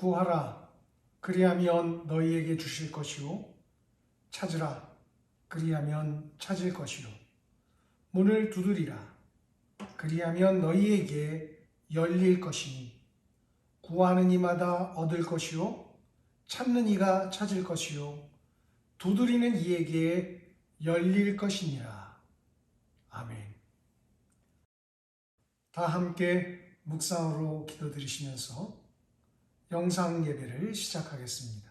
구하라 그리하면 너희에게 주실 것이요 찾으라 그리하면 찾을 것이요 문을 두드리라 그리하면 너희에게 열릴 것이니 구하는 이마다 얻을 것이요 찾는 이가 찾을 것이요 두드리는 이에게 열릴 것이니라. 아멘. 다 함께 묵상으로 기도드리시면서 영상 예배를 시작하겠습니다.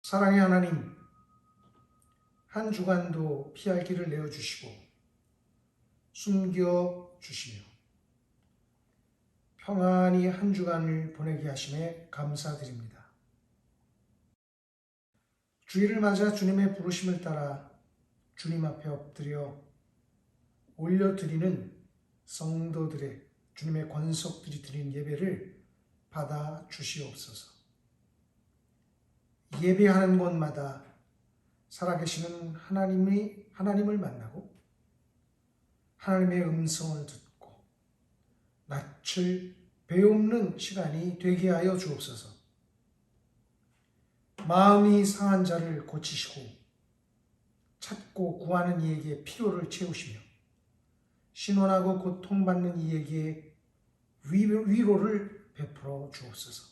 사랑의 하나님, 한 주간도 피할 길을 내어주시고 숨겨주시며 평안히 한 주간을 보내게 하심에 감사드립니다. 주일을 맞아 주님의 부르심을 따라 주님 앞에 엎드려 올려드리는 성도들의 주님의 권속들이 드린 예배를 받아 주시옵소서. 예배하는 곳마다 살아계시는 하나님을 만나고 하나님의 음성을 듣고 낯을 배우는 시간이 되게 하여 주옵소서. 마음이 상한 자를 고치시고 찾고 구하는 이에게 필요를 채우시며 신원하고 고통받는 이에게 위로를 베풀어 주옵소서.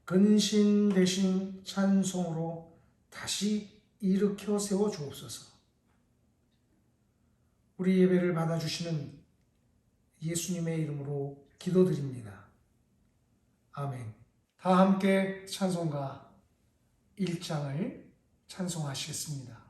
근신 대신 찬송으로 다시 일으켜 세워 주옵소서. 우리 예배를 받아주시는 예수님의 이름으로 기도드립니다. 아멘. 다 함께 찬송가 1장을 찬송하시겠습니다.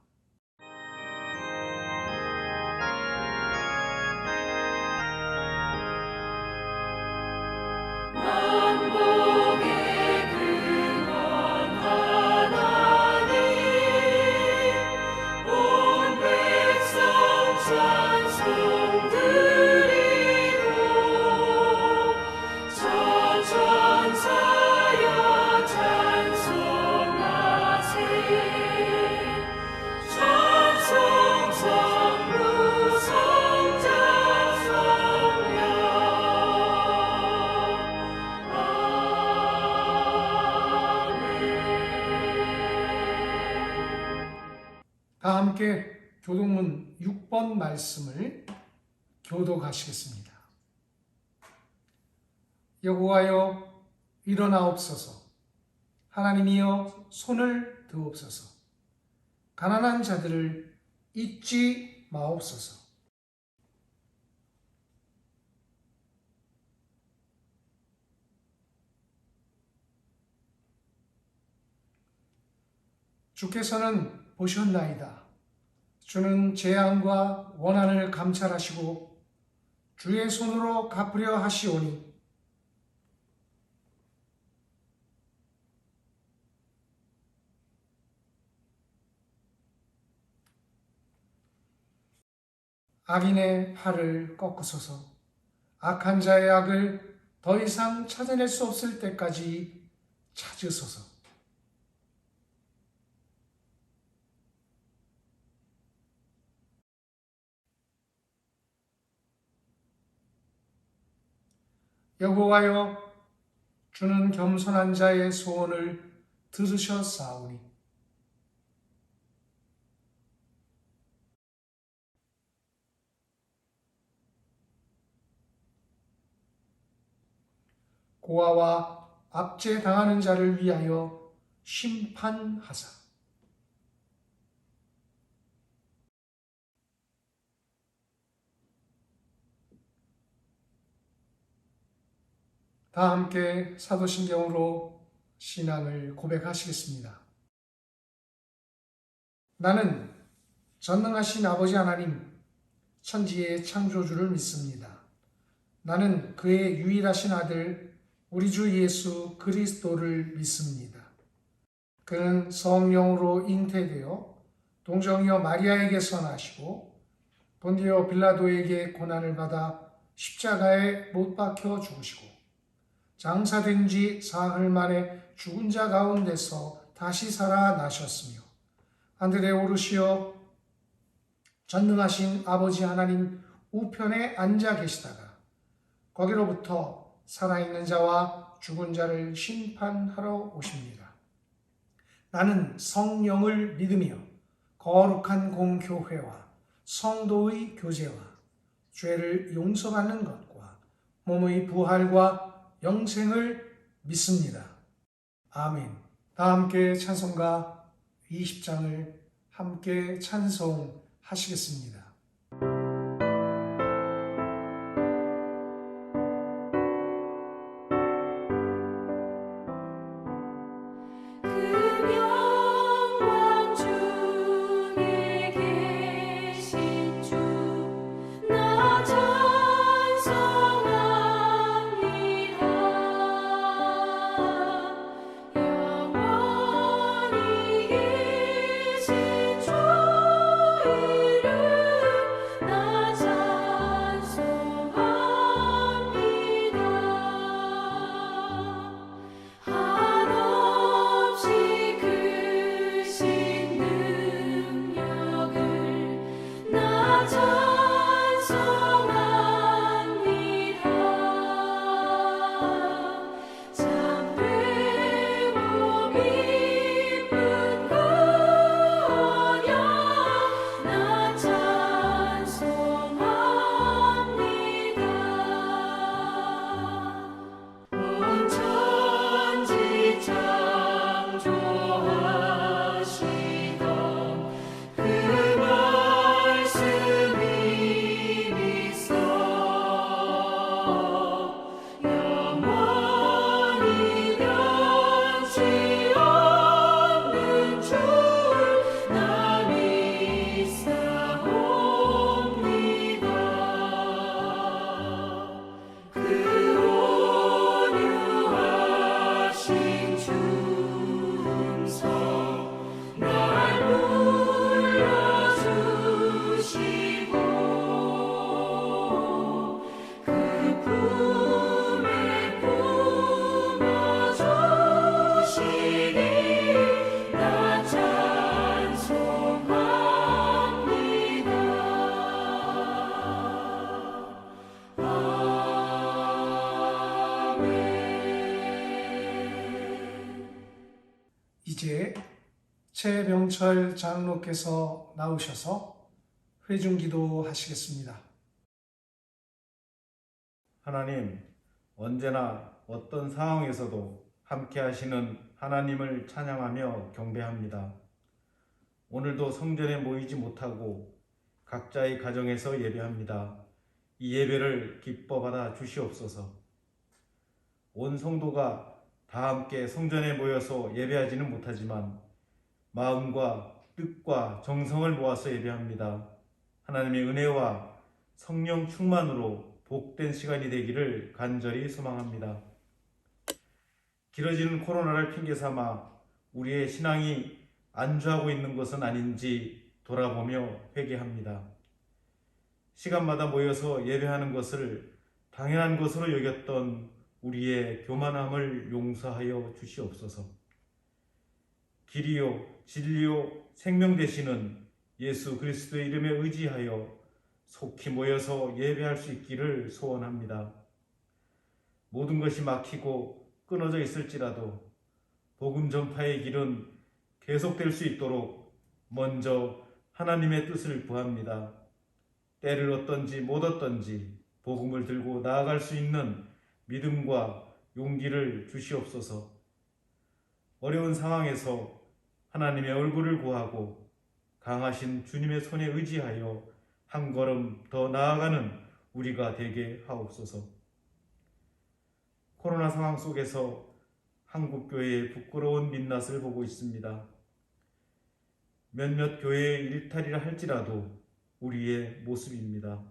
다 함께 교동문 6번 말씀을 교독하시겠습니다. 여호와여 일어나옵소서. 하나님이여 손을 드옵소서. 가난한 자들을 잊지 마옵소서. 주께서는 보셨나이다. 주는 재앙과 원한을 감찰하시고 주의 손으로 갚으려 하시오니 악인의 팔을 꺾으소서. 악한 자의 악을 더 이상 찾아낼 수 없을 때까지 찾으소서. 여호와여 주는 겸손한 자의 소원을 들으셨사오니 고아와 압제당하는 자를 위하여 심판하사 다 함께 사도신경으로 신앙을 고백하시겠습니다. 나는 전능하신 아버지 하나님, 천지의 창조주를 믿습니다. 나는 그의 유일하신 아들 우리 주 예수 그리스도를 믿습니다. 그는 성령으로 잉태되어 동정이여 마리아에게서 나시고 본디오 빌라도에게 고난을 받아 십자가에 못 박혀 죽으시고 장사된 지 사흘 만에 죽은 자 가운데서 다시 살아나셨으며 하늘에 오르시어 전능하신 아버지 하나님 우편에 앉아 계시다가 거기로부터 살아있는 자와 죽은 자를 심판하러 오십니다. 나는 성령을 믿으며 거룩한 공교회와 성도의 교제와 죄를 용서받는 것과 몸의 부활과 영생을 믿습니다. 아멘. 다 함께 찬송가 20장을 함께 찬송하시겠습니다. 이제 최병철 장로께서 나오셔서 회중기도 하시겠습니다. 하나님, 언제나 어떤 상황에서도 함께 하시는 하나님을 찬양하며 경배합니다. 오늘도 성전에 모이지 못하고 각자의 가정에서 예배합니다. 이 예배를 기뻐 받아 주시옵소서. 온 성도가 다 함께 성전에 모여서 예배하지는 못하지만 마음과 뜻과 정성을 모아서 예배합니다. 하나님의 은혜와 성령 충만으로 복된 시간이 되기를 간절히 소망합니다. 길어지는 코로나를 핑계 삼아 우리의 신앙이 안주하고 있는 것은 아닌지 돌아보며 회개합니다. 시간마다 모여서 예배하는 것을 당연한 것으로 여겼던 우리의 교만함을 용서하여 주시옵소서. 길이요 진리요 생명 되시는 예수 그리스도의 이름에 의지하여 속히 모여서 예배할 수 있기를 소원합니다. 모든 것이 막히고 끊어져 있을지라도 복음 전파의 길은 계속될 수 있도록 먼저 하나님의 뜻을 구합니다. 때를 얻든지 못 얻든지 복음을 들고 나아갈 수 있는 믿음과 용기를 주시옵소서. 어려운 상황에서 하나님의 얼굴을 구하고 강하신 주님의 손에 의지하여 한 걸음 더 나아가는 우리가 되게 하옵소서. 코로나 상황 속에서 한국교회의 부끄러운 민낯을 보고 있습니다. 몇몇 교회의 일탈이라 할지라도 우리의 모습입니다.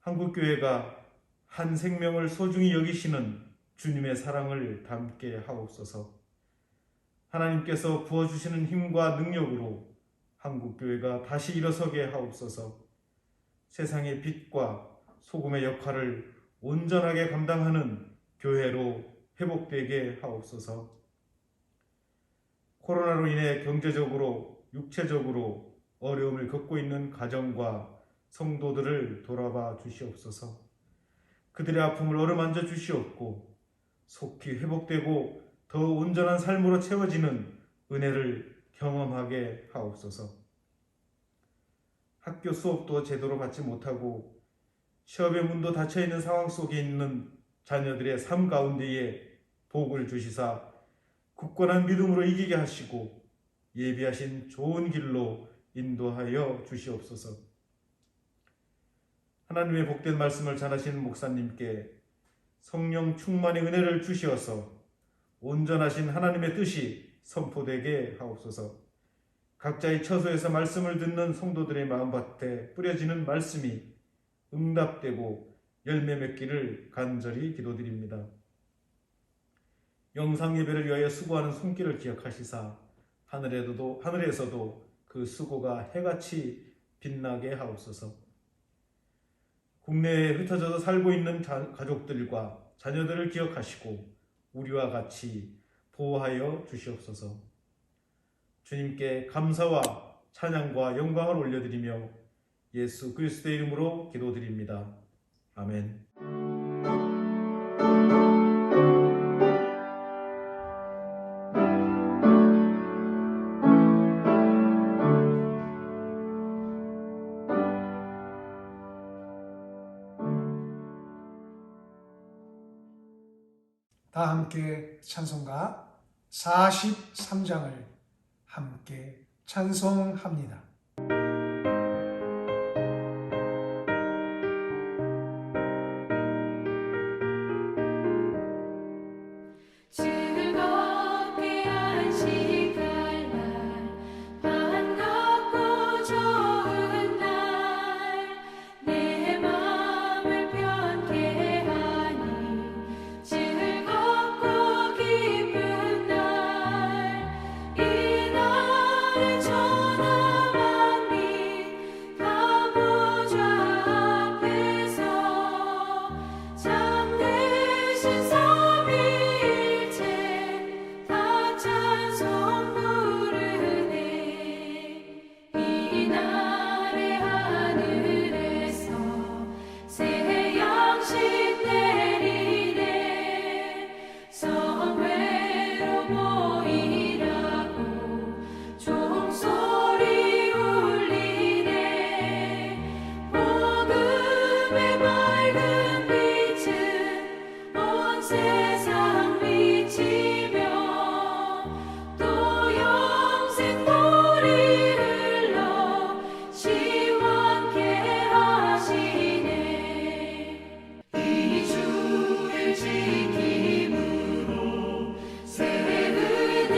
한국교회가 한 생명을 소중히 여기시는 주님의 사랑을 담게 하옵소서. 하나님께서 부어주시는 힘과 능력으로 한국교회가 다시 일어서게 하옵소서. 세상의 빛과 소금의 역할을 온전하게 감당하는 교회로 회복되게 하옵소서. 코로나로 인해 경제적으로, 육체적으로 어려움을 겪고 있는 가정과 성도들을 돌아봐 주시옵소서. 그들의 아픔을 어루만져 주시옵고 속히 회복되고 더 온전한 삶으로 채워지는 은혜를 경험하게 하옵소서. 학교 수업도 제대로 받지 못하고 취업의 문도 닫혀 있는 상황 속에 있는 자녀들의 삶 가운데에 복을 주시사 굳건한 믿음으로 이기게 하시고 예비하신 좋은 길로 인도하여 주시옵소서. 하나님의 복된 말씀을 전하신 목사님께 성령 충만의 은혜를 주시어서 온전하신 하나님의 뜻이 선포되게 하옵소서. 각자의 처소에서 말씀을 듣는 성도들의 마음밭에 뿌려지는 말씀이 응답되고 열매 맺기를 간절히 기도드립니다. 영상 예배를 위하여 수고하는 손길을 기억하시사 하늘에서도 그 수고가 해같이 빛나게 하옵소서. 국내에 흩어져서 살고 있는 가족들과 자녀들을 기억하시고 우리와 같이 보호하여 주시옵소서. 주님께 감사와 찬양과 영광을 올려드리며 예수 그리스도의 이름으로 기도드립니다. 아멘. 다 함께 찬송가 43장을 함께 찬송합니다. 즐겁게 안식할 날 반갑고 좋은 날 내 맘을 편케 하니 즐겁고 기쁜 날 이 날에 천하 만민 다 보좌 앞에서 참되신 삼위일체 다 찬송 부르네. 이 날에 하늘에서 새 양식 내리네. 성회로 모이라고 종소리 울리네. 복음의 밝은 빛은 온 세상 비치며 또 영생 물이 흘러 시원케 하시네. 이 주를 지킴으로 새 은혜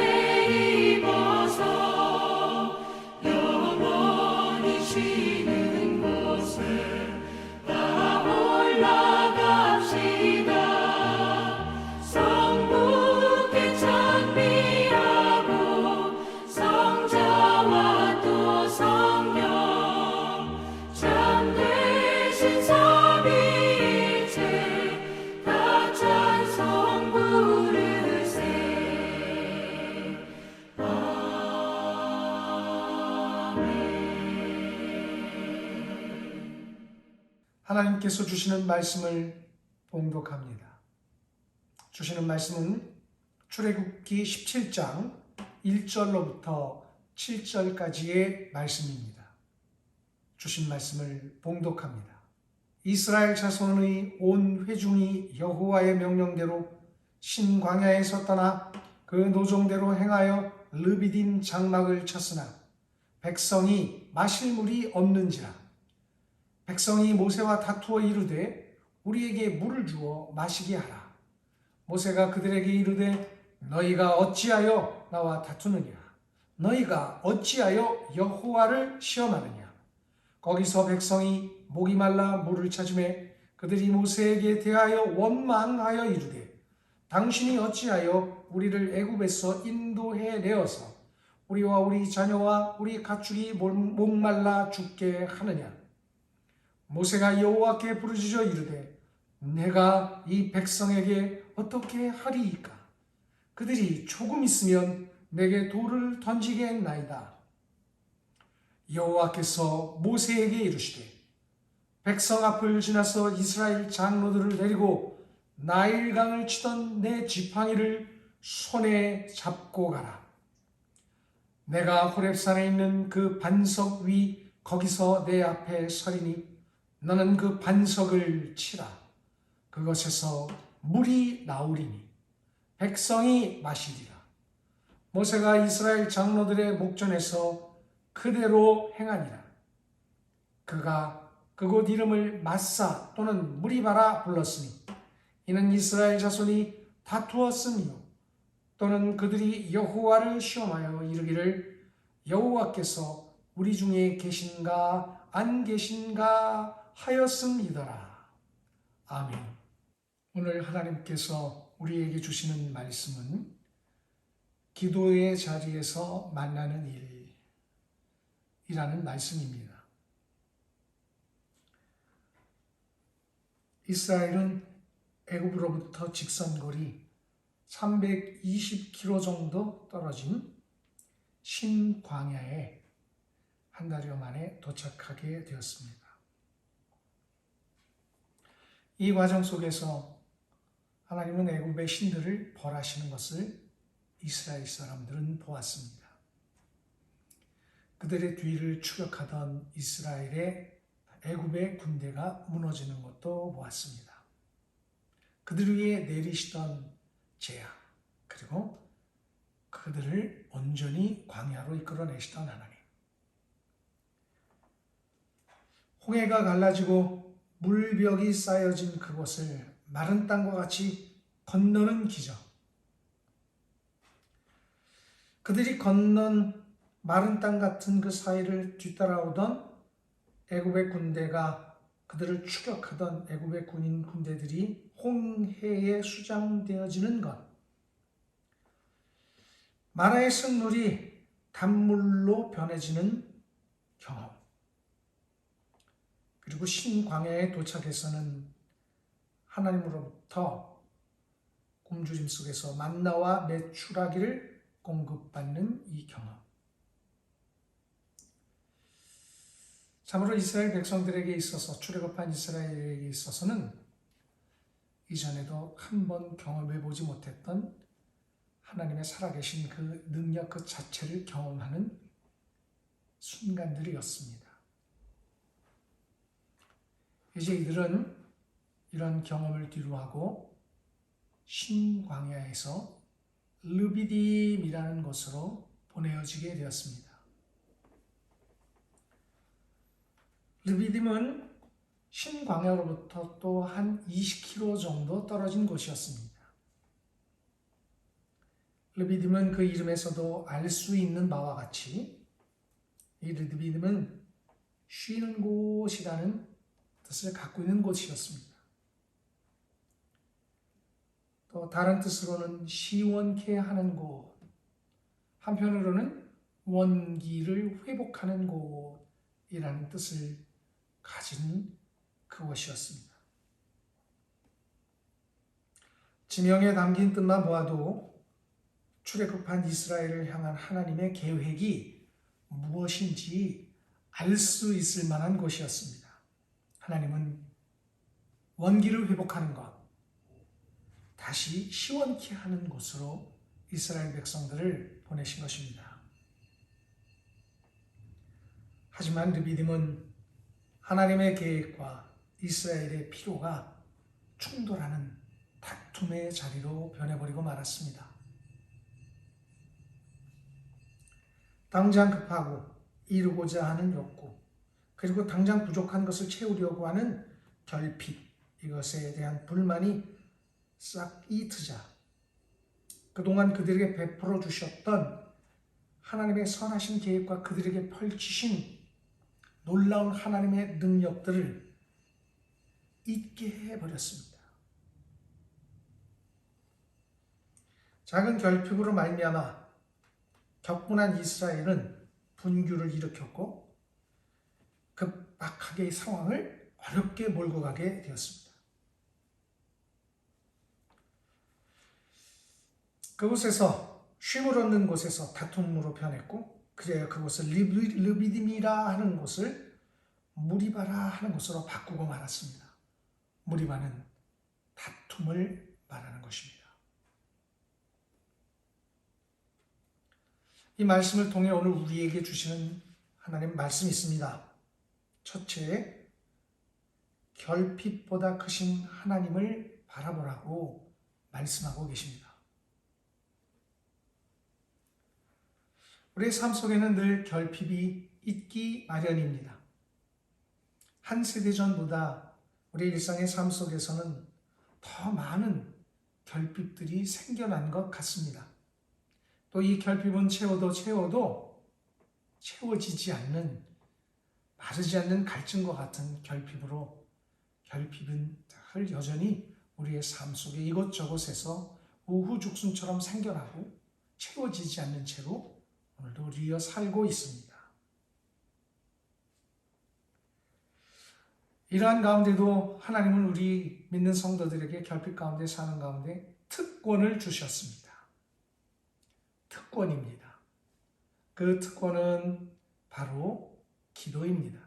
입어서 영원히 쉬는 곳에 다 올라갑시다. 성부께 찬미하고 성자와 또 성령 참되신 삼위일체 다 찬송 부르세. 하나님께서 주시는 말씀을 봉독합니다. 주시는 말씀은 출애굽기 17장 1절로부터 7절까지의 말씀입니다. 주신 말씀을 봉독합니다. 이스라엘 자손의 온 회중이 여호와의 명령대로 신광야에서 떠나 그 노종대로 행하여 르비딤 장막을 쳤으나 백성이 마실 물이 없는지라. 백성이 모세와 다투어 이르되 우리에게 물을 주어 마시게 하라. 모세가 그들에게 이르되 너희가 어찌하여 나와 다투느냐? 너희가 어찌하여 여호와를 시험하느냐? 거기서 백성이 목이 말라 물을 찾으매 그들이 모세에게 대하여 원망하여 이르되 당신이 어찌하여 우리를 애굽에서 인도해 내어서 우리와 우리 자녀와 우리 가축이 목말라 죽게 하느냐? 모세가 여호와께 부르짖어 이르되 내가 이 백성에게 어떻게 하리이까? 그들이 조금 있으면 내게 돌을 던지겠나이다. 여호와께서 모세에게 이르시되 백성 앞을 지나서 이스라엘 장로들을 데리고 나일강을 치던 내 지팡이를 손에 잡고 가라. 내가 호렙산에 있는 그 반석 위 거기서 내 앞에 서리니 너는 그 반석을 치라. 그것에서 물이 나오리니 백성이 마시리라. 모세가 이스라엘 장로들의 목전에서 그대로 행하니라. 그가 그곳 이름을 마사 또는 무리바라 불렀으니 이는 이스라엘 자손이 다투었음이요 또는 그들이 여호와를 시험하여 이르기를 여호와께서 우리 중에 계신가 안 계신가 하였음이더라. 아멘. 오늘 하나님께서 우리에게 주시는 말씀은 기도의 자리에서 만나는 일이라는 말씀입니다. 이스라엘은 애굽으로부터 직선거리 320km 정도 떨어진 신광야에 한 달여 만에 도착하게 되었습니다. 이 과정 속에서 하나님은 애굽의 신들을 벌하시는 것을 이스라엘 사람들은 보았습니다. 그들의 뒤를 추격하던 이스라엘의 애굽의 군대가 무너지는 것도 보았습니다. 그들 위에 내리시던 재앙, 그리고 그들을 온전히 광야로 이끌어내시던 하나님. 홍해가 갈라지고 물벽이 쌓여진 그곳을 마른 땅과 같이 건너는 기적. 그들이 건넌 마른 땅 같은 그 사이를 뒤따라오던 애굽의 군대가 그들을 추격하던 애굽의 군인 군대들이 홍해에 수장되어지는 것, 마라의 샘물이 단물로 변해지는 경험, 그리고 신광야에 도착해서는 하나님으로부터 굶주림 속에서 만나와 메추라기를 공급받는 이 경험. 참으로 이스라엘 백성들에게 있어서, 출애굽한 이스라엘에게 있어서는 이전에도 한 번 경험해보지 못했던 하나님의 살아계신 그 능력 그 자체를 경험하는 순간들이었습니다. 이제 이들은 이런 경험을 뒤로하고 신광야에서 르비딤이라는 곳으로 보내어지게 되었습니다. 르비딤은 신광야로부터 또 한 20km 정도 떨어진 곳이었습니다. 르비딤은 그 이름에서도 알 수 있는 바와 같이 이 르비딤은 쉬는 곳이라는 뜻을 갖고 있는 곳이었습니다. 또 다른 뜻으로는 시원케 하는 곳, 한편으로는 원기를 회복하는 곳이라는 뜻을 가진 그곳이었습니다. 지명에 담긴 뜻만 보아도 출애굽한 이스라엘을 향한 하나님의 계획이 무엇인지 알 수 있을 만한 곳이었습니다. 하나님은 원기를 회복하는 것, 다시 시원케 하는 곳으로 이스라엘 백성들을 보내신 것입니다. 하지만 르비딤은 하나님의 계획과 이스라엘의 필요가 충돌하는 다툼의 자리로 변해버리고 말았습니다. 당장 급하고 이루고자 하는 욕구, 그리고 당장 부족한 것을 채우려고 하는 결핍, 이것에 대한 불만이 싹이 트자 그동안 그들에게 베풀어 주셨던 하나님의 선하신 계획과 그들에게 펼치신 놀라운 하나님의 능력들을 잊게 해버렸습니다. 작은 결핍으로 말미암아 격분한 이스라엘은 분규를 일으켰고 급박하게 이 상황을 어렵게 몰고 가게 되었습니다. 그곳에서 쉼을 얻는 곳에서 다툼으로 변했고 그래요. 그곳을 르비딤이라 하는 곳을 무리바라 하는 곳으로 바꾸고 말았습니다. 무리바는 다툼을 말하는 것입니다. 이 말씀을 통해 오늘 우리에게 주시는 하나님 말씀이 있습니다. 첫째, 결핍보다 크신 하나님을 바라보라고 말씀하고 계십니다. 우리의 삶 속에는 늘 결핍이 있기 마련입니다. 한 세대 전보다 우리 일상의 삶 속에서는 더 많은 결핍들이 생겨난 것 같습니다. 또 이 결핍은 채워도 채워지지 않는, 마르지 않는 갈증과 같은 결핍으로 결핍은 늘 여전히 우리의 삶 속에 이곳저곳에서 우후죽순처럼 생겨나고 채워지지 않는 채로 오늘도 우리가 살고 있습니다. 이러한 가운데도 하나님은 우리 믿는 성도들에게 결핍 가운데 사는 가운데 특권을 주셨습니다. 특권입니다. 그 특권은 바로 기도입니다.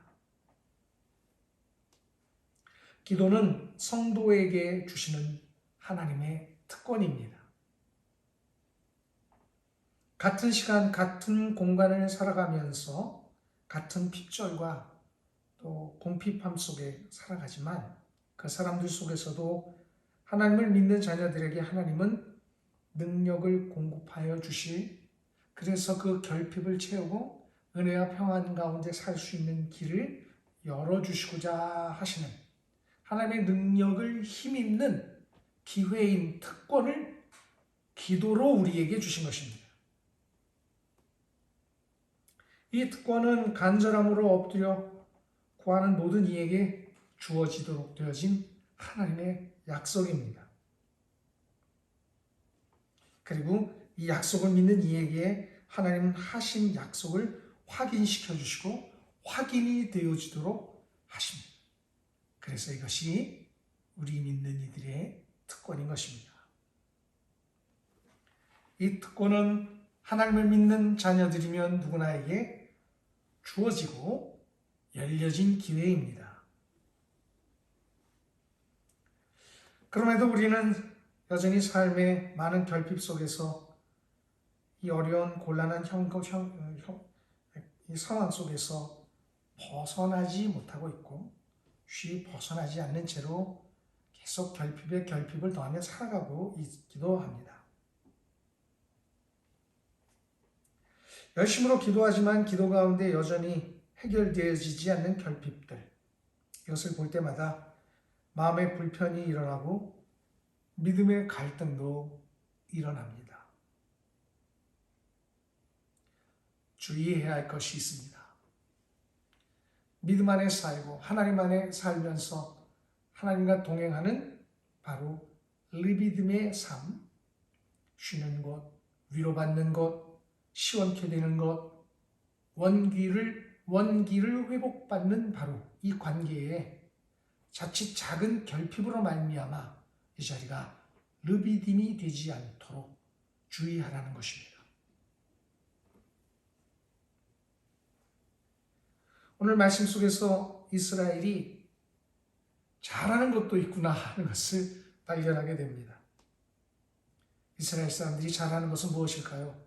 기도는 성도에게 주시는 하나님의 특권입니다. 같은 시간, 같은 공간을 살아가면서 같은 핍절과 또 궁핍함 속에 살아가지만 그 사람들 속에서도 하나님을 믿는 자녀들에게 하나님은 능력을 공급하여 주실, 그래서 그 결핍을 채우고 은혜와 평안 가운데 살 수 있는 길을 열어주시고자 하시는 하나님의 능력을 힘입는 기회인 특권을 기도로 우리에게 주신 것입니다. 이 특권은 간절함으로 엎드려 구하는 모든 이에게 주어지도록 되어진 하나님의 약속입니다. 그리고 이 약속을 믿는 이에게 하나님은 하신 약속을 확인시켜 주시고 확인이 되어지도록 하십니다. 그래서 이것이 우리 믿는 이들의 특권인 것입니다. 이 특권은 하나님을 믿는 자녀들이면 누구나에게 주어지고 열려진 기회입니다. 그럼에도 우리는 여전히 삶의 많은 결핍 속에서 이 어려운 곤란한 이 상황 속에서 벗어나지 못하고 있고 쉬이 벗어나지 않는 채로 계속 결핍에 결핍을 더하며 살아가고 있기도 합니다. 열심으로 기도하지만 기도 가운데 여전히 해결되어지지 않는 결핍들, 이것을 볼 때마다 마음의 불편이 일어나고 믿음의 갈등도 일어납니다. 주의해야 할 것이 있습니다. 믿음 안에 살고 하나님 안에 살면서 하나님과 동행하는 바로 르비딤의 삶, 쉬는 것, 위로받는 것, 시원케 되는 것, 원기를 회복받는 바로 이 관계에 자칫 작은 결핍으로 말미암아 이 자리가 르비딤이 되지 않도록 주의하라는 것입니다. 오늘 말씀 속에서 이스라엘이 잘하는 것도 있구나 하는 것을 발견하게 됩니다. 이스라엘 사람들이 잘하는 것은 무엇일까요?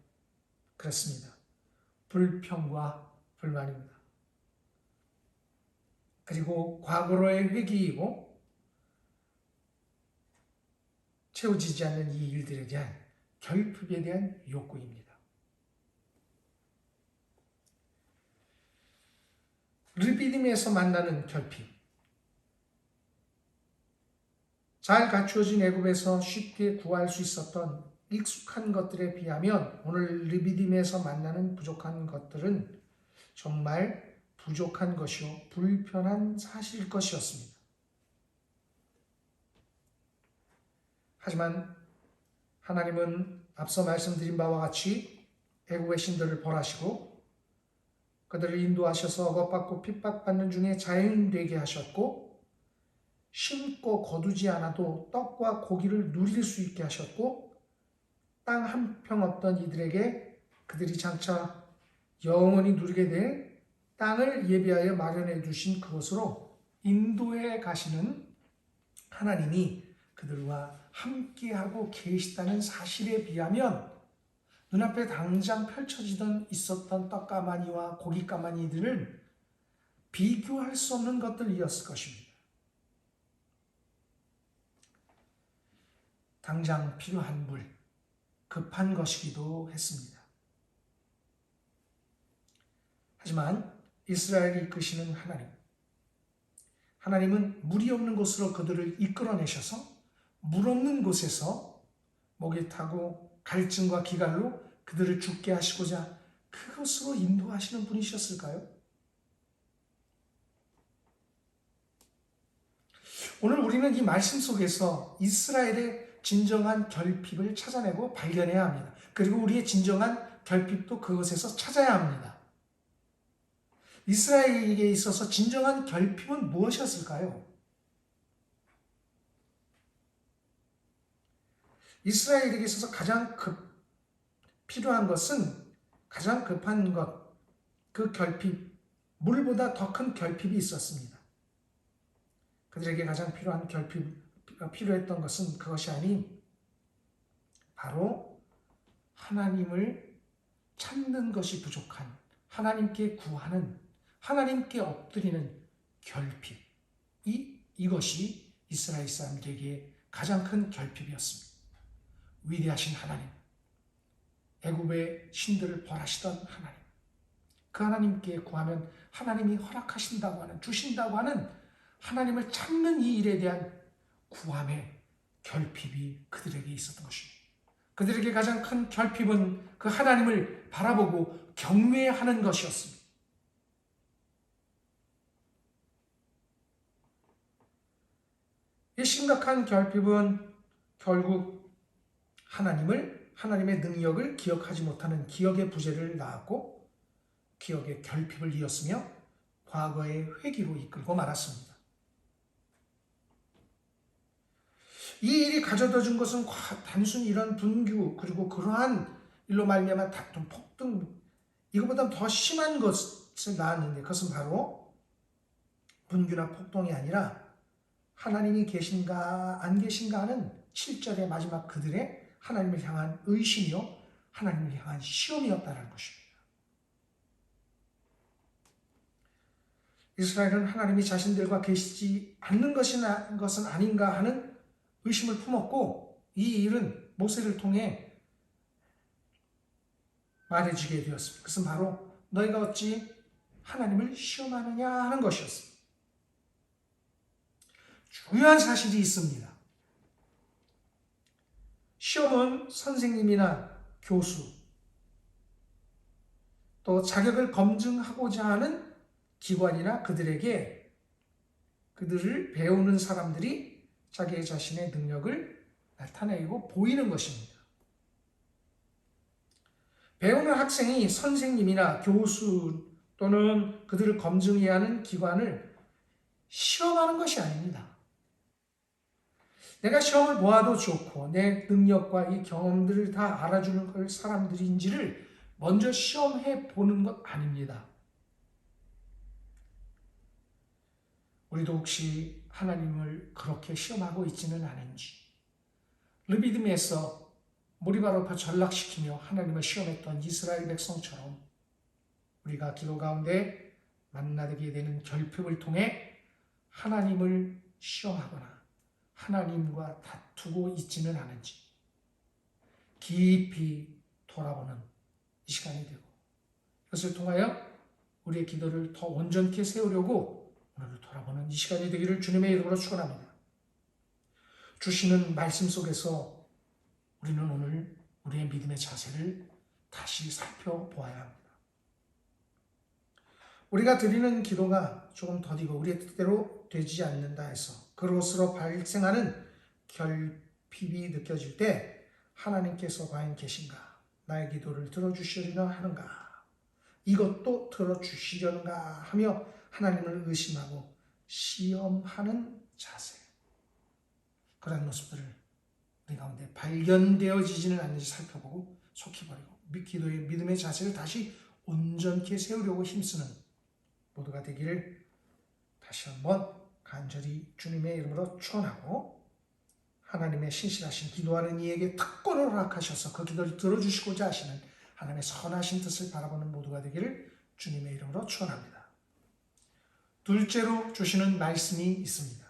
그렇습니다. 불평과 불만입니다. 그리고 과거로의 회귀이고 채워지지 않는 이 일들에 대한 결핍에 대한 욕구입니다. 르비딤에서 만나는 결핍, 잘 갖추어진 애굽에서 쉽게 구할 수 있었던 익숙한 것들에 비하면 오늘 르비딤에서 만나는 부족한 것들은 정말 부족한 것이요 불편한 사실일 것이었습니다. 하지만 하나님은 앞서 말씀드린 바와 같이 애굽의 신들을 벌하시고 그들을 인도하셔서 억압받고 핍박받는 중에 자연되게 하셨고 심고 거두지 않아도 떡과 고기를 누릴 수 있게 하셨고 땅 한 평 없던 이들에게 그들이 장차 영원히 누리게 될 땅을 예비하여 마련해 두신 그곳으로 인도해 가시는 하나님이 그들과 함께하고 계시다는 사실에 비하면 눈앞에 당장 펼쳐지던 있었던 떡가마니와 고깃가마니들은 비교할 수 없는 것들이었을 것입니다. 당장 필요한 물, 급한 것이기도 했습니다. 하지만 이스라엘을 이끄시는 하나님은 물이 없는 곳으로 그들을 이끌어내셔서 물 없는 곳에서 목이 타고 갈증과 기갈로 그들을 죽게 하시고자 그것으로 인도하시는 분이셨을까요? 오늘 우리는 이 말씀 속에서 이스라엘의 진정한 결핍을 찾아내고 발견해야 합니다. 그리고 우리의 진정한 결핍도 그것에서 찾아야 합니다. 이스라엘에게 있어서 진정한 결핍은 무엇이었을까요? 이스라엘에게 있어서 가장 필요한 것은 가장 급한 것, 그 결핍, 물보다 더 큰 결핍이 있었습니다. 그들에게 가장 필요했던 것은 그것이 아닌 바로 하나님을 찾는 것이 부족한, 하나님께 구하는, 하나님께 엎드리는 결핍. 이것이 이스라엘 사람들에게 가장 큰 결핍이었습니다. 위대하신 하나님, 애굽의 신들을 벌하시던 하나님, 그 하나님께 구하면 하나님이 허락하신다고 하는, 주신다고 하는 하나님을 찾는 이 일에 대한 구함의 결핍이 그들에게 있었던 것입니다. 그들에게 가장 큰 결핍은 그 하나님을 바라보고 경외하는 것이었습니다. 이 심각한 결핍은 결국 하나님의 능력을 기억하지 못하는 기억의 부재를 낳았고 기억의 결핍을 이었으며 과거의 회기로 이끌고 말았습니다. 이 일이 가져다 준 것은 단순히 이런 분규 그리고 그러한 일로 말미암아 다툼, 폭등 이거보다 더 심한 것을 낳았는데 그것은 바로 분규나 폭동이 아니라 하나님이 계신가 안 계신가 하는 7절의 마지막 그들의 하나님을 향한 의심이요 하나님을 향한 시험이었다는 것입니다. 이스라엘은 하나님이 자신들과 계시지 않는 것은 아닌가 하는 의심을 품었고 이 일은 모세를 통해 말해주게 되었습니다. 그것은 바로 너희가 어찌 하나님을 시험하느냐 하는 것이었습니다. 중요한 사실이 있습니다. 시험은 선생님이나 교수 또 자격을 검증하고자 하는 기관이나 그들을 배우는 사람들이 자기 자신의 능력을 나타내고 보이는 것입니다. 배우는 학생이 선생님이나 교수 또는 그들을 검증해야 하는 기관을 시험하는 것이 아닙니다. 내가 시험을 보아도 좋고 내 능력과 이 경험들을 다 알아주는 걸 사람들인지를 먼저 시험해 보는 것 아닙니다. 우리도 혹시 하나님을 그렇게 시험하고 있지는 않은지 르비딤에서 모리바로파 전락시키며 하나님을 시험했던 이스라엘 백성처럼 우리가 기도 가운데 만나게 되는 결핍을 통해 하나님을 시험하거나 하나님과 다투고 있지는 않은지 깊이 돌아보는 이 시간이 되고 이것을 통하여 우리의 기도를 더 온전케 세우려고 오늘을 돌아보는 이 시간이 되기를 주님의 이름으로 축원합니다. 주시는 말씀 속에서 우리는 오늘 우리의 믿음의 자세를 다시 살펴보아야 합니다. 우리가 드리는 기도가 조금 더디고 우리의 뜻대로 되지 않는다 해서 그것으로 발생하는 결핍이 느껴질 때 하나님께서 과연 계신가? 나의 기도를 들어주시려나 하는가? 이것도 들어주시려는가 하며 하나님을 의심하고 시험하는 자세. 그런 모습들을 우리 가운데 발견되어지지는 않는지 살펴보고 속히 버리고 기도의 믿음의 자세를 다시 온전케 세우려고 힘쓰는 모두가 되기를 다시 한번 간절히 주님의 이름으로 축원하고, 하나님의 신실하신 기도하는 이에게 특권을 허락하셔서 그 기도를 들어주시고자 하시는 하나님의 선하신 뜻을 바라보는 모두가 되기를 주님의 이름으로 축원합니다. 둘째로 주시는 말씀이 있습니다.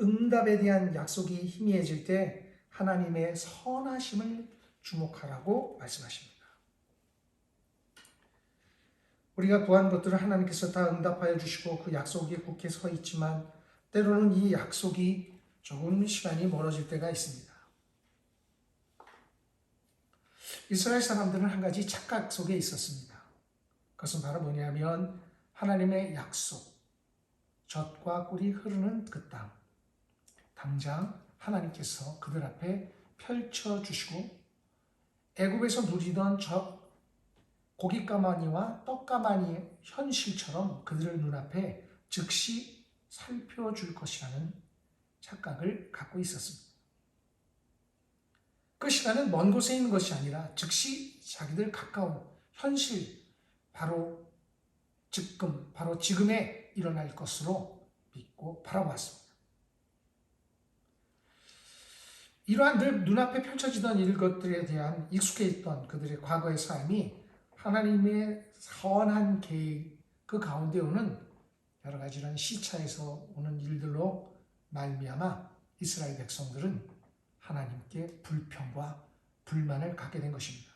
응답에 대한 약속이 희미해질 때 하나님의 선하심을 주목하라고 말씀하십니다. 우리가 구한 것들을 하나님께서 다 응답하여 주시고 그 약속에 굳게 서 있지만 때로는 이 약속이 조금 시간이 멀어질 때가 있습니다. 이스라엘 사람들은 한 가지 착각 속에 있었습니다. 그것은 바로 뭐냐면 하나님의 약속, 젖과 꿀이 흐르는 그 땅, 당장 하나님께서 그들 앞에 펼쳐주시고 애굽에서 누리던 고깃가마니와 떡가마니의 현실처럼 그들의 눈앞에 즉시 살펴줄 것이라는 착각을 갖고 있었습니다. 그 시간은 먼 곳에 있는 것이 아니라 즉시 자기들 가까운 현실, 바로 바로 지금에 일어날 것으로 믿고 바라보았습니다. 이러한 늘 눈앞에 펼쳐지던 일것들에 대한 익숙해 있던 그들의 과거의 삶이 하나님의 선한 계획 그 가운데 오는 여러 가지 이런 시차에서 오는 일들로 말미암아 이스라엘 백성들은 하나님께 불평과 불만을 갖게 된 것입니다.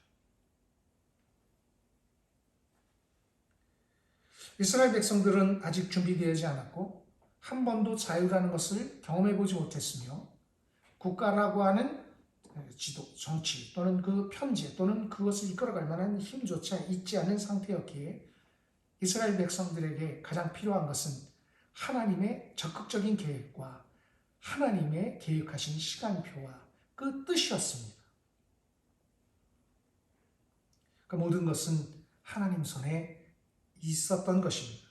이스라엘 백성들은 아직 준비되지 않았고 한 번도 자유라는 것을 경험해보지 못했으며 국가라고 하는 지도, 정치 또는 그 편제 또는 그것을 이끌어갈 만한 힘조차 있지 않은 상태였기에 이스라엘 백성들에게 가장 필요한 것은 하나님의 적극적인 계획과 하나님의 계획하신 시간표와 그 뜻이었습니다. 그 모든 것은 하나님 손에 있었던 것입니다.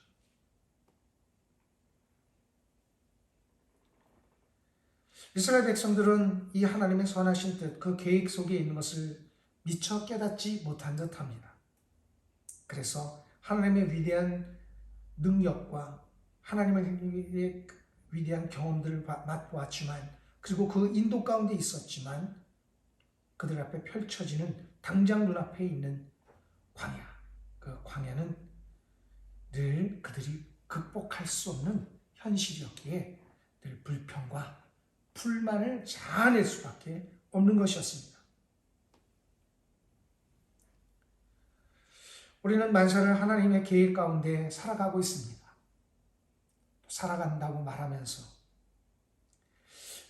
이스라엘 백성들은 이 하나님의 선하신 뜻, 그 계획 속에 있는 것을 미처 깨닫지 못한 듯합니다. 그래서 하나님의 위대한 능력과 하나님의 위대한 경험들을 맛보았지만, 그리고 그 인도 가운데 있었지만 그들 앞에 펼쳐지는 당장 눈앞에 있는 광야, 그 광야는 늘 그들이 극복할 수 없는 현실이었기에 늘 불평과 불만을 자아낼 수밖에 없는 것이었습니다. 우리는 만사를 하나님의 계획 가운데 살아가고 있습니다. 살아간다고 말하면서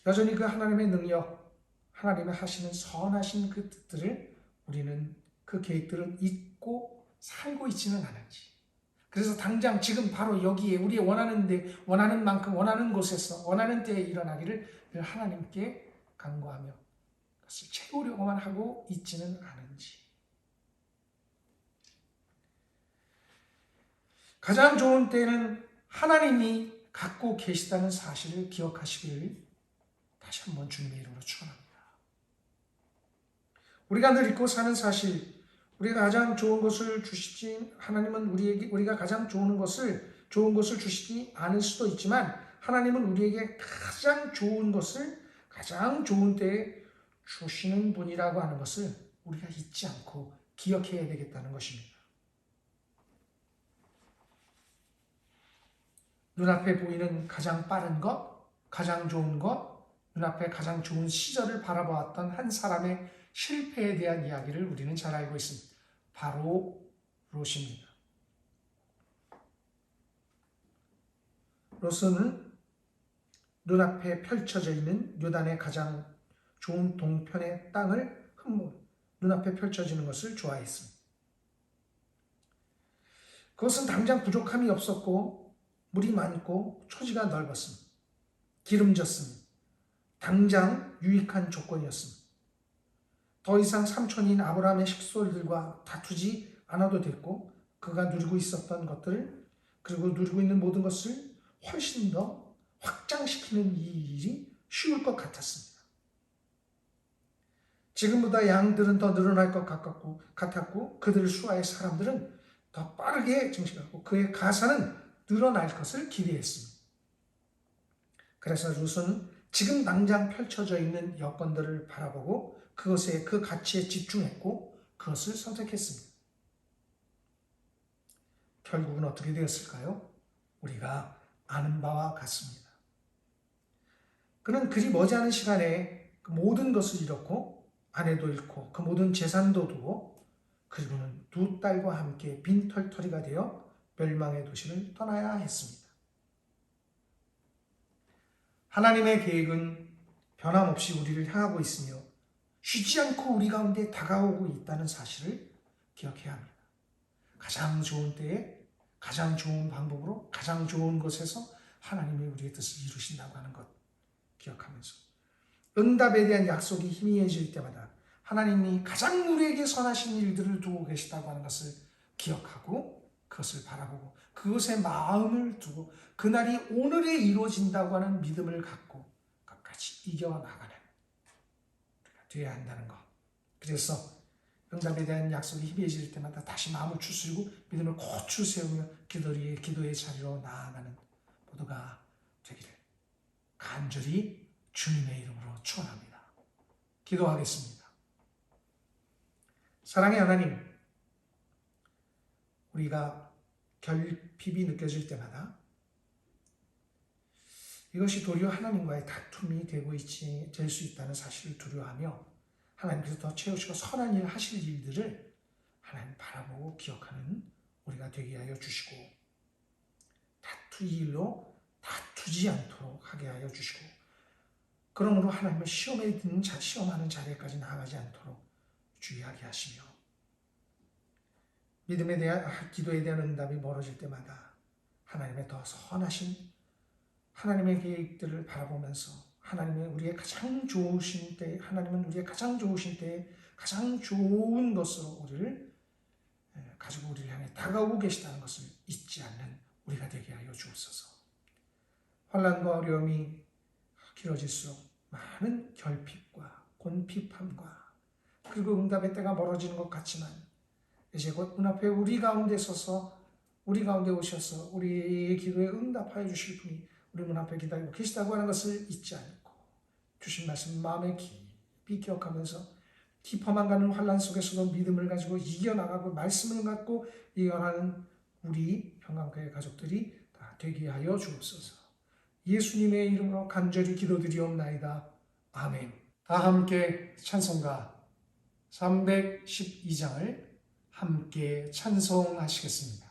여전히 그 하나님의 능력, 하나님의 하시는 선하신 그 뜻들을 우리는 그 계획들을 잊고 살고 있지는 않은지, 그래서 당장 지금 바로 여기에 우리 원하는 만큼 원하는 곳에서 원하는 때에 일어나기를 늘 하나님께 간구하며 그것을 채우려고만 하고 있지는 않은지, 가장 좋은 때는 하나님이 갖고 계시다는 사실을 기억하시기를 다시 한번 주님의 이름으로 축원합니다. 우리가 늘 잊고 사는 사실, 우리가 가장 좋은 것을 주시지, 하나님은 우리가 가장 좋은 것을 주시지 않을 수도 있지만 하나님은 우리에게 가장 좋은 것을 가장 좋은 때에 주시는 분이라고 하는 것을 우리가 잊지 않고 기억해야 되겠다는 것입니다. 눈앞에 보이는 가장 빠른 것, 가장 좋은 것, 눈앞에 가장 좋은 시절을 바라보았던 한 사람의 실패에 대한 이야기를 우리는 잘 알고 있습니다. 바로 롯입니다. 롯은 눈앞에 펼쳐져 있는 요단의 가장 좋은 동편의 땅을 눈앞에 펼쳐지는 것을 좋아했습니다. 그것은 당장 부족함이 없었고 물이 많고 초지가 넓었습니다. 기름졌습니다. 당장 유익한 조건이었습니다. 더 이상 삼촌인 아브라함의 식솔들과 다투지 않아도 됐고 그가 누리고 있었던 것들, 그리고 누리고 있는 모든 것을 훨씬 더 확장시키는 이 일이 쉬울 것 같았습니다. 지금보다 양들은 더 늘어날 것 같았고 그들 수하의 사람들은 더 빠르게 증식하고 그의 가사는 늘어날 것을 기대했습니다. 그래서 룻은 지금 당장 펼쳐져 있는 여건들을 바라보고 그것에 그 가치에 집중했고 그것을 선택했습니다. 결국은 어떻게 되었을까요? 우리가 아는 바와 같습니다. 그는 그리 머지않은 시간에 그 모든 것을 잃었고 아내도 잃고 그 모든 재산도 두고 그리고는 두 딸과 함께 빈털터리가 되어 멸망의 도시를 떠나야 했습니다. 하나님의 계획은 변함없이 우리를 향하고 있으며 쉬지 않고 우리 가운데 다가오고 있다는 사실을 기억해야 합니다. 가장 좋은 때에 가장 좋은 방법으로 가장 좋은 곳에서 하나님이 우리의 뜻을 이루신다고 하는 것 기억하면서 응답에 대한 약속이 희미해질 때마다 하나님이 가장 우리에게 선하신 일들을 두고 계시다고 하는 것을 기억하고 그것을 바라보고 그것에 마음을 두고 그날이 오늘에 이루어진다고 하는 믿음을 갖고 끝까지 이겨나가는 우리가 되어야 한다는 것. 그래서 응답에 대한 약속이 희미해질 때마다 다시 마음을 추스리고 믿음을 고추 세우며 기도의 자리로 나아가는 모두가 되기를 간절히 주님의 이름으로 축원합니다. 기도하겠습니다. 사랑의 하나님, 우리가 결핍이 느껴질 때마다 이것이 도리어 하나님과의 다툼이 될 수 있다는 사실을 두려워하며 하나님께서 더 채우시고 선한 일 하실 일들을 하나님 바라보고 기억하는 우리가 되게 하여 주시고 다투기 일로 다투지 않도록 하게 하여 주시고 그러므로 하나님을 시험하는 자리에까지 나아가지 않도록 주의하게 하시며 믿음에 대한 기도에 대한 응답이 멀어질 때마다 하나님의 더 선하신 하나님의 계획들을 바라보면서 하나님은 우리의 가장 좋으신 때에 가장 좋은 것으로 우리를 가지고 우리를 향해 다가오고 계시다는 것을 잊지 않는 우리가 되게 하여 주옵소서. 환난과 어려움이 길어질수록 많은 결핍과 곤핍함과 그리고 응답의 때가 멀어지는 것 같지만 이제 곧 문 앞에 우리 가운데 서서 우리 가운데 오셔서 우리의 기도에 응답하여 주실 분이 우리 문 앞에 기다리고 계시다고 하는 것을 잊지 않고 주신 말씀 마음에 깊이 기억하면서 깊어만 가는 환난 속에서도 믿음을 가지고 이겨나가고 말씀을 갖고 이겨나가는 우리 평강교회 가족들이 다 되게 하여 주옵소서. 예수님의 이름으로 간절히 기도드리옵나이다. 아멘. 다 함께 찬송가 312장을 함께 찬송하시겠습니다.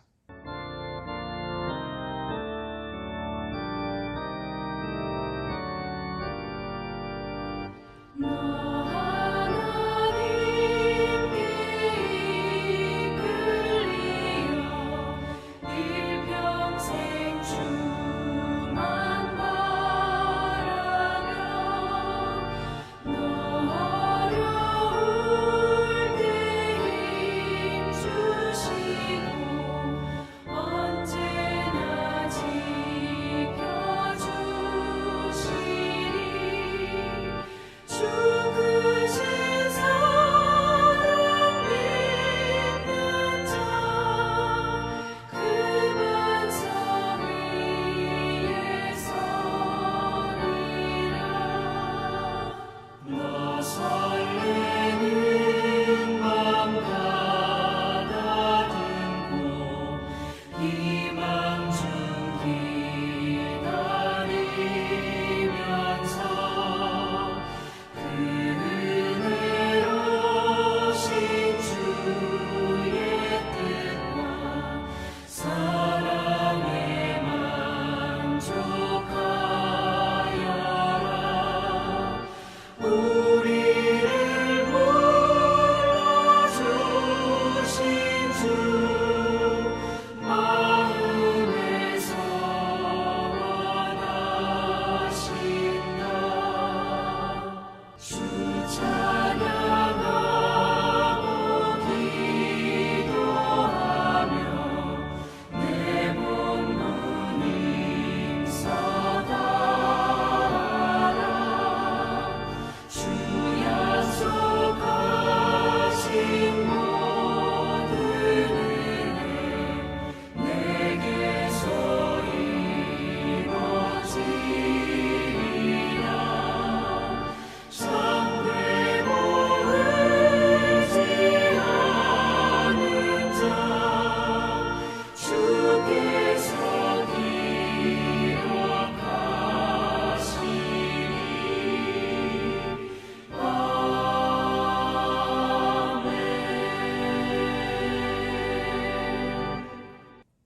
주시고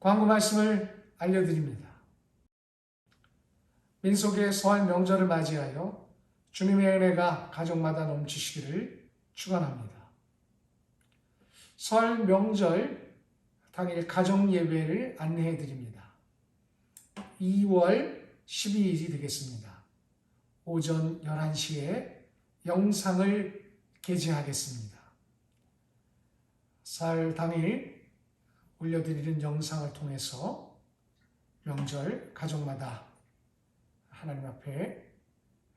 광고 말씀을 알려드립니다. 민속의 설 명절을 맞이하여 주님의 은혜가 가정마다 넘치시기를 축원합니다. 설 명절 당일 가정 예배를 안내해 드립니다. 2월 12일이 되겠습니다. 오전 11시에 영상을 게재하겠습니다. 설 당일 올려드리는 영상을 통해서 명절 가족마다 하나님 앞에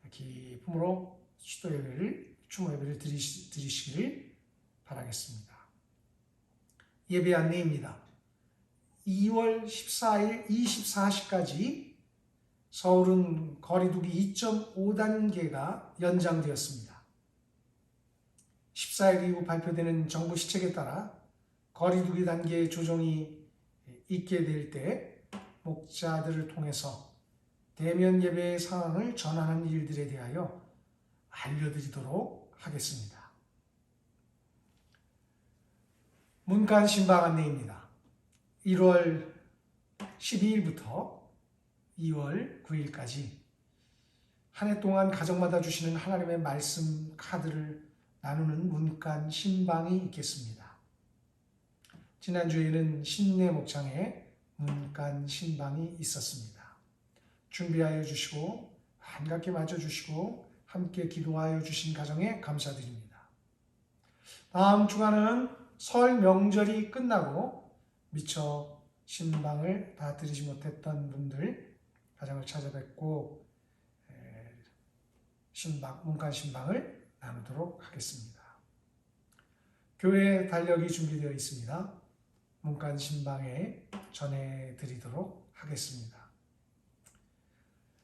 기쁨으로 추모 예배를 드리시기를 바라겠습니다. 예배 안내입니다. 2월 14일 24시까지 서울은 거리두기 2.5단계가 연장되었습니다. 14일 이후 발표되는 정부 시책에 따라 거리두기 단계 조정이 있게 될 때 목자들을 통해서 대면 예배의 상황을 전하는 일들에 대하여 알려드리도록 하겠습니다. 문간 신방 안내입니다. 1월 12일부터 2월 9일까지 한 해 동안 가정마다 주시는 하나님의 말씀 카드를 나누는 문간 신방이 있겠습니다. 지난주에는 신내 목장에 문간 신방이 있었습니다. 준비하여 주시고 반갑게 맞아주시고 함께 기도하여 주신 가정에 감사드립니다. 다음 주간은 설 명절이 끝나고 미처 신방을 다 드리지 못했던 분들 가정을 찾아뵙고 문간 신방을 나누도록 하겠습니다. 교회 달력이 준비되어 있습니다. 문간 신방에 전해드리도록 하겠습니다.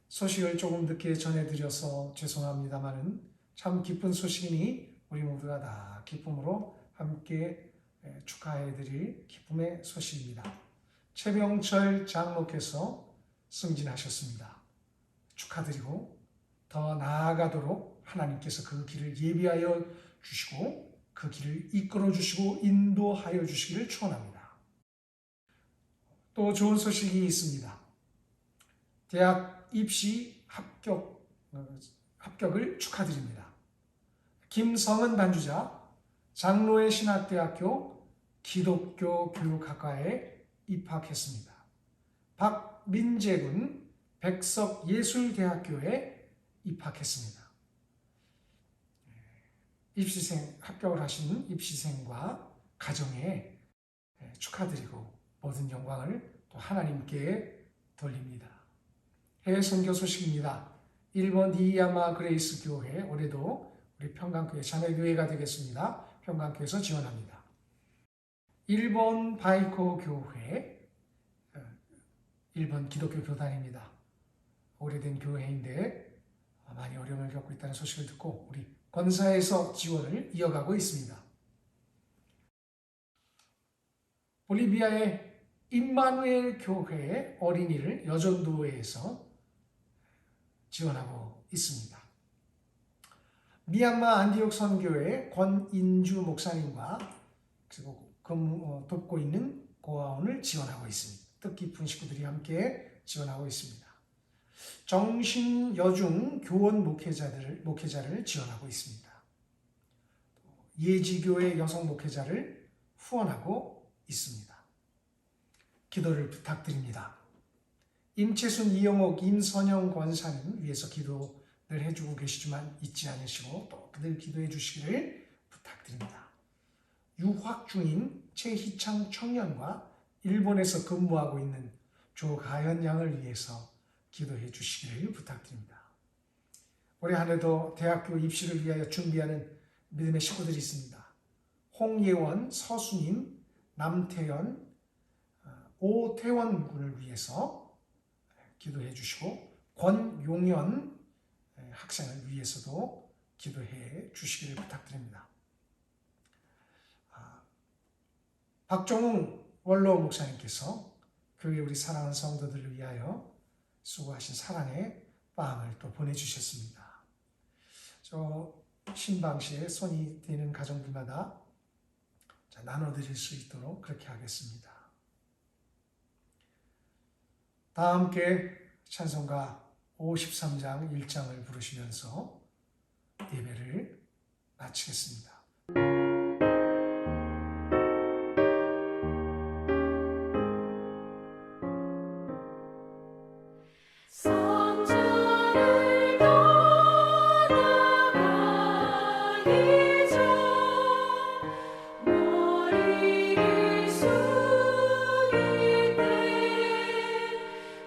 소식을 조금 늦게 전해드려서 죄송합니다마는 참 기쁜 소식이니 우리 모두가 다 기쁨으로 함께 축하해드릴 기쁨의 소식입니다. 최병철 장로께서 승진하셨습니다. 축하드리고 더 나아가도록 하나님께서 그 길을 예비하여 주시고 그 길을 이끌어 주시고 인도하여 주시기를 축원합니다. 또 좋은 소식이 있습니다. 대학 입시 합격을 축하드립니다. 김성은 반주자 장로의 신학대학교 기독교 교육학과에 입학했습니다. 박민재군 백석예술대학교에 입학했습니다. 합격을 하신 입시생과 가정에 축하드리고 모든 영광을 또 하나님께 돌립니다. 해외 선교 소식입니다. 일본 니야마 그레이스 교회 올해도 우리 평강교회 자매교회가 되겠습니다. 평강교회에서 지원합니다. 일본 바이코 교회, 일본 기독교 교단입니다. 오래된 교회인데 많이 어려움을 겪고 있다는 소식을 듣고 우리 권사에서 지원을 이어가고 있습니다. 볼리비아의 임마누엘 교회 어린이를 여전도회에서 지원하고 있습니다. 미얀마 안디옥 선교회 권인주 목사님과 그리고 돕고 있는 고아원을 지원하고 있습니다. 뜻깊은 식구들이 함께 지원하고 있습니다. 정신여중 교원 목회자를 지원하고 있습니다. 예지교회 여성 목회자를 후원하고 있습니다. 기도를 부탁드립니다. 임채순, 이영옥, 임선영 권사님 위해서 기도를 해주고 계시지만 잊지 않으시고 또 그들 기도해 주시기를 부탁드립니다. 유학 중인 최희창 청년과 일본에서 근무하고 있는 조가연 양을 위해서 기도해 주시기를 부탁드립니다. 올해 한 해도 대학교 입시를 위하여 준비하는 믿음의 식구들이 있습니다. 홍예원, 서수님, 남태연, 오태원 군을 위해서 기도해 주시고 권용현 학생을 위해서도 기도해 주시기를 부탁드립니다. 박종웅 원로 목사님께서 교회 우리 사랑하는 성도들을 위하여 수고하신 사랑의 빵을 또 보내주셨습니다. 저 신방시에 손이 되는 가정들마다 나눠드릴 수 있도록 그렇게 하겠습니다. 다 함께 찬송가 53장 1장을 부르시면서 예배를 마치겠습니다. 성전을 떠나가기 전 머리를 숙일 때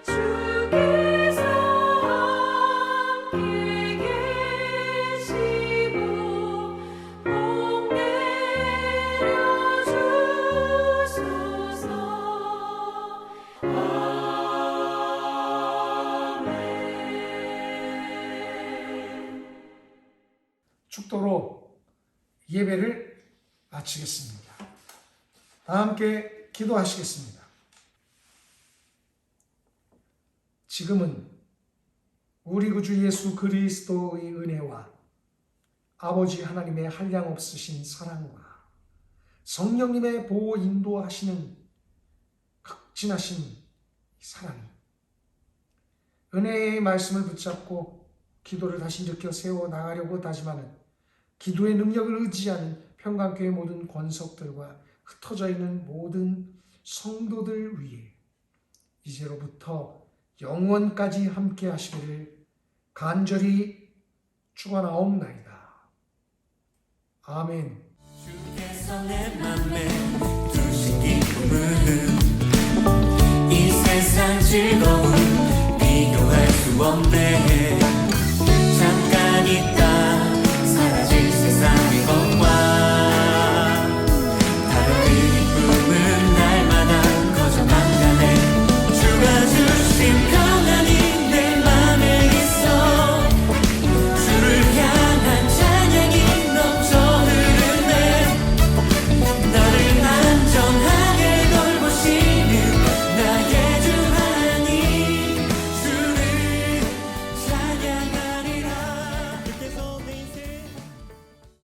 주께서 함께 계시고 복 내려주소서. 축도로 예배를 마치겠습니다. 다 함께 기도하시겠습니다. 지금은 우리 구주 예수 그리스도의 은혜와 아버지 하나님의 한량없으신 사랑과 성령님의 보호 인도하시는 극진하신 사랑이 은혜의 말씀을 붙잡고 기도를 다시 일으켜 세워 나가려고 다짐하는 기도의 능력을 의지하는 평강교회 모든 권석들과 흩어져 있는 모든 성도들 위해 이제로부터 영원까지 함께 하시기를 간절히 축원하옵나이다. 아멘. 주께서 내 맘에 두신 기쁨은 이 세상 즐거움 비교할 수 없네.